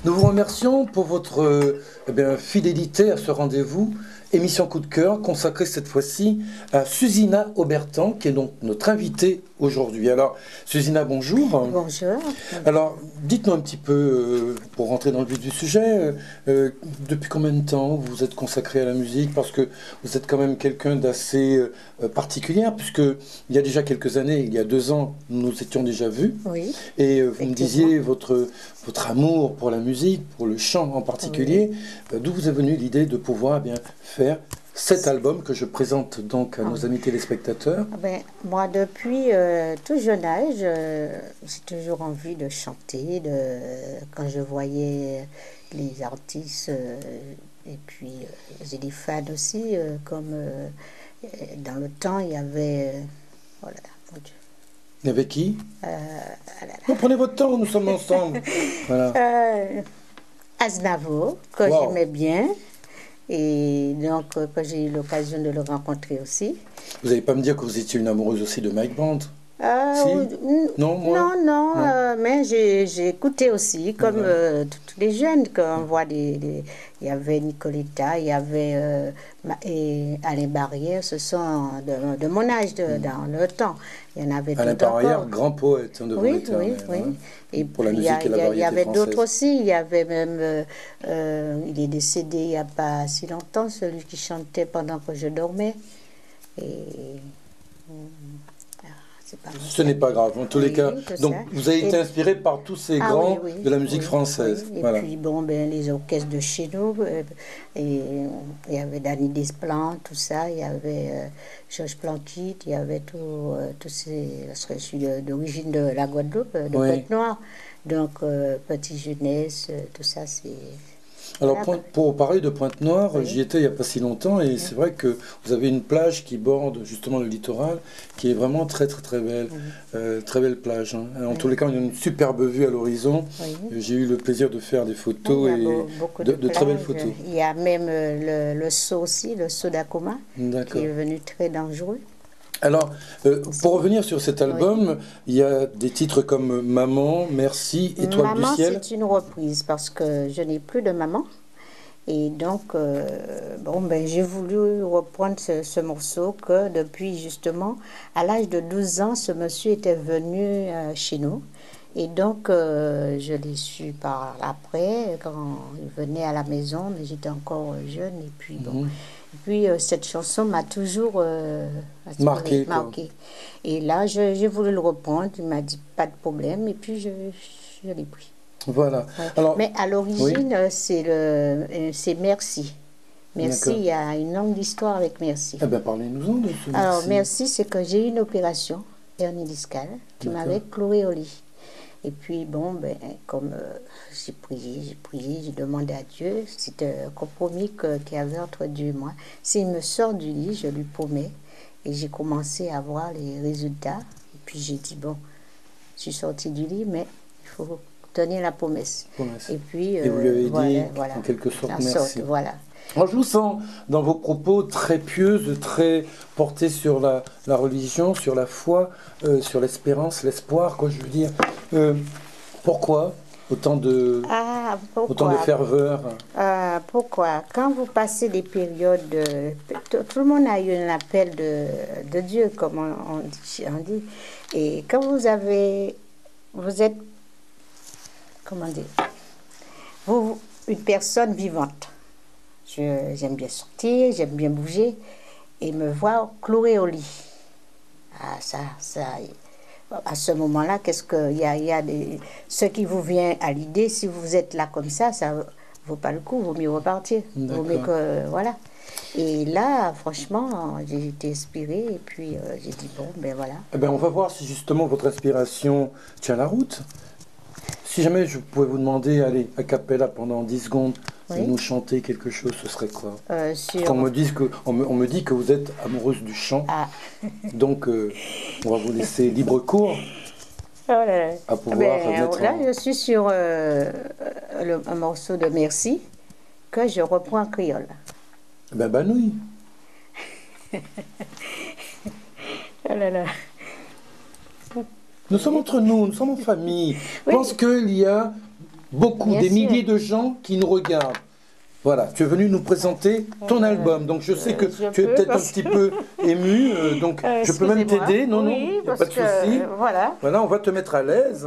Nous vous remercions pour votre fidélité à ce rendez-vous. Émission Coup de cœur consacrée cette fois-ci à Susina Aubertan, qui est donc notre invitée aujourd'hui. Alors, Susina, bonjour. Bonjour. Alors, dites-nous un petit peu, pour rentrer dans le vif du sujet, depuis combien de temps vous êtes consacrée à la musique? Parce que vous êtes quand même quelqu'un d'assez particulière, puisque il y a déjà quelques années, il y a 2 ans, nous nous étions déjà vus. Oui. Et vous me disiez votre amour pour la musique, pour le chant en particulier. Oui. D'où vous est venue l'idée de pouvoir faire cet album que je présente donc à nos amis téléspectateurs? Moi, depuis tout jeune âge, j'ai toujours envie de chanter. Quand je voyais les artistes, et puis j'ai des fans aussi, comme dans le temps, il y avait... voilà, mon Dieu. Il y avait qui? Vous prenez votre temps, nous sommes ensemble. Voilà. Aznavour, que j'aimais bien. Et donc, quand j'ai eu l'occasion de le rencontrer aussi. Vous n'allez pas me dire que vous étiez une amoureuse aussi de Mike Brandt? Si? Non, moi? Non, mais j'ai écouté aussi, comme tous les jeunes, quand on voit il y avait Nicoletta, il y avait Alain Barrière, ce sont de mon âge, dans le temps. Il y en avait Alain d'autres Barrière, encore. grand poète de Oui. Et pour la puis, musique et la variété il y avait française. d'autres aussi. Il y avait même, il est décédé il n'y a pas si longtemps, celui qui chantait pendant que je dormais. Ce n'est pas grave, en tous les cas. Donc, vous avez été inspiré par tous ces grands de la musique française. Et puis, les orchestres de chez nous, et il y avait Danny Desplan, tout ça, il y avait Georges Planquit, il y avait tous ces... Je suis d'origine de la Guadeloupe, de Pointe-Noire. Donc, Petit Jeunesse, tout ça, c'est... Alors, pour parler de Pointe-Noire, j'y étais il n'y a pas si longtemps, et c'est vrai que vous avez une plage qui borde justement le littoral, qui est vraiment très belle, très belle plage. Hein. En tous les cas, il y a une superbe vue à l'horizon. J'ai eu le plaisir de faire des photos, et de très belles photos. Il y a même le saut aussi, le saut d'Acoma, qui est devenu très dangereux. Alors, pour revenir sur cet album, il y a des titres comme Maman, Merci, Étoile du ciel. Maman, c'est une reprise parce que je n'ai plus de maman. Et donc, j'ai voulu reprendre ce morceau que depuis justement, à l'âge de 12 ans, ce monsieur était venu chez nous. Et donc, je l'ai su par après, quand il venait à la maison, mais j'étais encore jeune. Et puis, cette chanson m'a toujours marqué. Et là, j'ai voulu le reprendre. Il m'a dit pas de problème. Et puis, je l'ai pris. Voilà. Ouais. Alors, mais à l'origine, c'est Merci. Merci, il y a une longue histoire avec Merci. Eh bien, parlez-nous-en de ce Merci. Alors, Merci, c'est que j'ai eu une opération hernie discale qui m'avait cloué au lit. Et puis, comme j'ai prié, j'ai demandé à Dieu, c'était un compromis qu'il y avait entre Dieu et moi. S'il me sort du lit, je lui promets. Et j'ai commencé à voir les résultats. Et puis, j'ai dit, je suis sortie du lit, mais il faut tenir la promesse. Et puis, et vous lui avez dit, en quelque sorte, merci. Voilà. Alors, je vous sens dans vos propos très pieuses, très portés sur la religion, sur la foi, sur l'espérance, l'espoir, quoi, je veux dire. Pourquoi autant de ferveur? Pourquoi? Quand vous passez des périodes, tout le monde a eu un appel de Dieu, comme on dit. Et quand vous êtes, comment dire, une personne vivante. J'aime bien sortir, j'aime bien bouger, et me voir cloué au lit. À ce moment-là, qu'est-ce qu'il y a ce qui vous vient à l'idée, si vous êtes là comme ça ne vaut pas le coup, il vaut mieux repartir. Vaut mieux voilà. Et là, franchement, j'ai été inspirée, et puis j'ai dit, voilà. Eh bien, on va voir si justement votre inspiration tient la route. Si jamais je pouvais vous demander, allez, a cappella pendant 10 secondes, de nous chanter quelque chose, ce serait quoi? On me dit que vous êtes amoureuse du chant. Donc, on va vous laisser libre cours à pouvoir mettre... Là, je suis sur un morceau de Merci que je reprends en créole. Banouille. Oh là là. Nous sommes entre nous sommes en famille. Je pense qu'il y a beaucoup, Bien des sûr. milliers de gens qui nous regardent. Voilà, tu es venu nous présenter ton album, donc je sais que tu es peut-être un petit peu ému, donc je peux même t'aider, non, non, il n'y a pas de souci. Voilà. Voilà, on va te mettre à l'aise,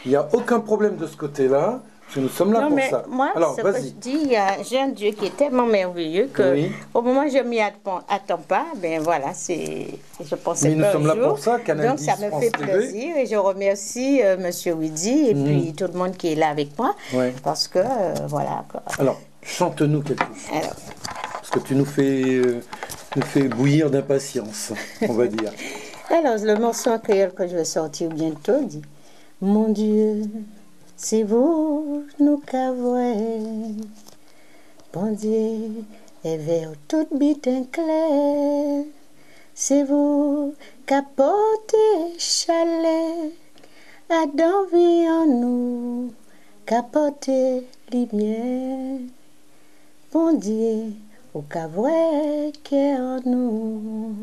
il n'y a aucun problème de ce côté-là, parce que nous sommes là Non, pour mais ça. moi, Alors, ce que je vas-y. dis, j'ai un Dieu qui est tellement merveilleux que Oui. au moment où je m'y attends pas, ben voilà, je pensais Mais nous pas sommes un là jour. pour ça, Canal Donc 10, ça me France fait TV. plaisir et je remercie Monsieur Widi et puis tout le monde qui est là avec moi, Ouais. parce que voilà. Quoi. Alors, chante-nous quelque chose. Alors, Parce que tu nous fais bouillir d'impatience, on va dire. alors, le morceau en créole que je vais sortir bientôt dit: Mon Dieu, c'est vous nous qu'avouez. Bon Dieu, et vers toute bitin clair, c'est vous qu'apportez chalet, à d'envie en nous, qu'apportez lumière. Bon Dieu, au qu'avoué qu'est en nous.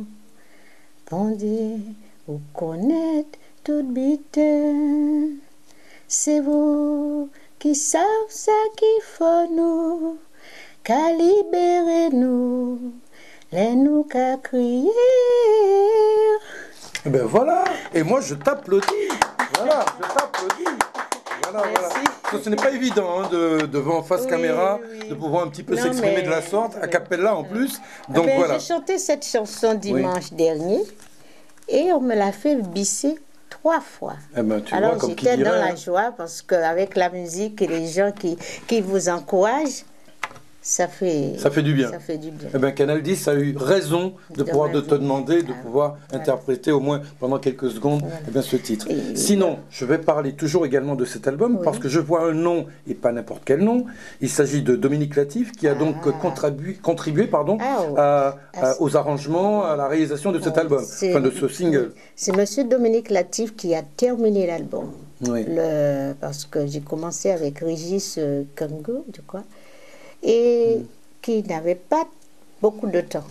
Bon Dieu, vous connaître toute bitin. C'est vous qui savez ça qu'il faut nous, qu'à libérer nous, les nous qu'à crier. Eh ben voilà, et moi je t'applaudis. Voilà, je t'applaudis. Voilà, voilà. Parce que ce n'est pas évident hein, devant face caméra de pouvoir un petit peu s'exprimer de la sorte, a cappella en plus. Donc voilà. J'ai chanté cette chanson dimanche dernier et on me l'a fait bisser 3 fois. Eh ben, tu alors vois, comme j'étais qui dans dirait, la joie parce qu'avec la musique et les gens qui vous encouragent, ça fait du bien. Ça fait du bien. Eh bien, Canal 10 a eu raison de pouvoir te demander de pouvoir interpréter au moins pendant quelques secondes eh bien, ce titre. Sinon, je vais parler toujours également de cet album parce que je vois un nom et pas n'importe quel nom. Il s'agit de Dominique Latif qui a donc contribué aux arrangements, à la réalisation de cet album, enfin de ce single. C'est Monsieur Dominique Latif qui a terminé l'album. Oui. Parce que j'ai commencé avec Régis Kango, je crois, et qui n'avait pas beaucoup de temps.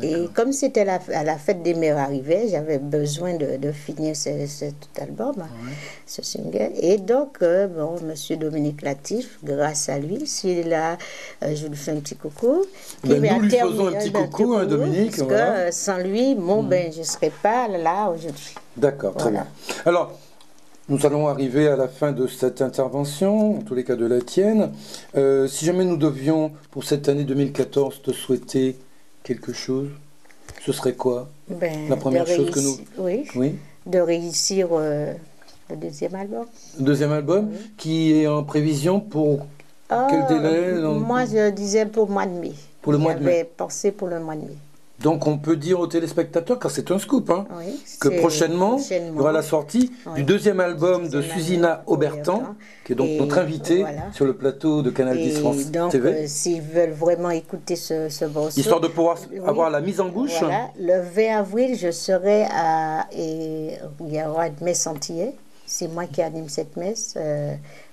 Et comme c'était à la fête des mères arrivée, j'avais besoin de finir cet album, ce single. Et donc, Monsieur Dominique Latif, grâce à lui, s'il est là, je lui fais un petit coucou. Nous lui faisons un petit coucou, hein, Dominique. Parce que sans lui, je ne serais pas là aujourd'hui. D'accord, très bien. Alors, nous allons arriver à la fin de cette intervention, en tous les cas de la tienne. Si jamais nous devions, pour cette année 2014, te souhaiter quelque chose, ce serait quoi? La première chose que nous... Oui, de réussir le deuxième album. Le deuxième album, qui est en prévision pour quel délai? Moi, je disais pour le mois de mai. Pour le mois de mai. J'avais pensé pour le mois de mai. Donc on peut dire aux téléspectateurs, car c'est un scoop, que prochainement, il y aura la sortie du deuxième album de Susina Aubertan, qui est donc notre invitée sur le plateau de Canal 10 France TV. S'ils veulent vraiment écouter ce morceau... Histoire de pouvoir avoir la mise en bouche. Voilà, le 20 avril, je serai il y aura une messe entière. C'est moi qui anime cette messe,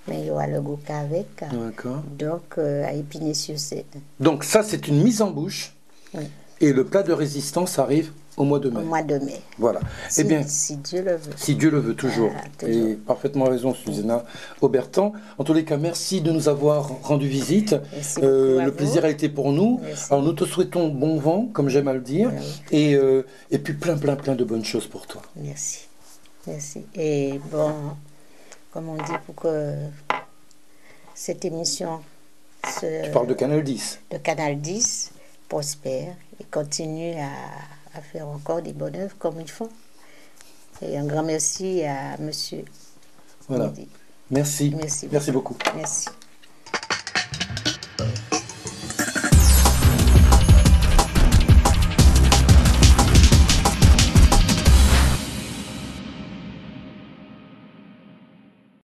mais il y aura le groupe avec. D'accord. Donc, à Épinay-sur-Seine. Donc ça, c'est une mise en bouche. Oui. Et le plat de résistance arrive au mois de mai. Au mois de mai. Voilà. Si Dieu le veut. Si Dieu le veut, toujours. Et parfaitement raison, Susina Aubertan. En tous les cas, merci de nous avoir rendu visite. Le plaisir a été pour nous. Merci. Alors, nous te souhaitons bon vent, comme j'aime à le dire. Et puis plein de bonnes choses pour toi. Merci. Merci. Et bon, comme on dit, pour que cette émission... Tu parles de Canal 10. De Canal 10 prospère et continue à faire encore des bonnes œuvres comme ils font. Et un grand merci à monsieur. Voilà. Merci. Merci beaucoup. Merci.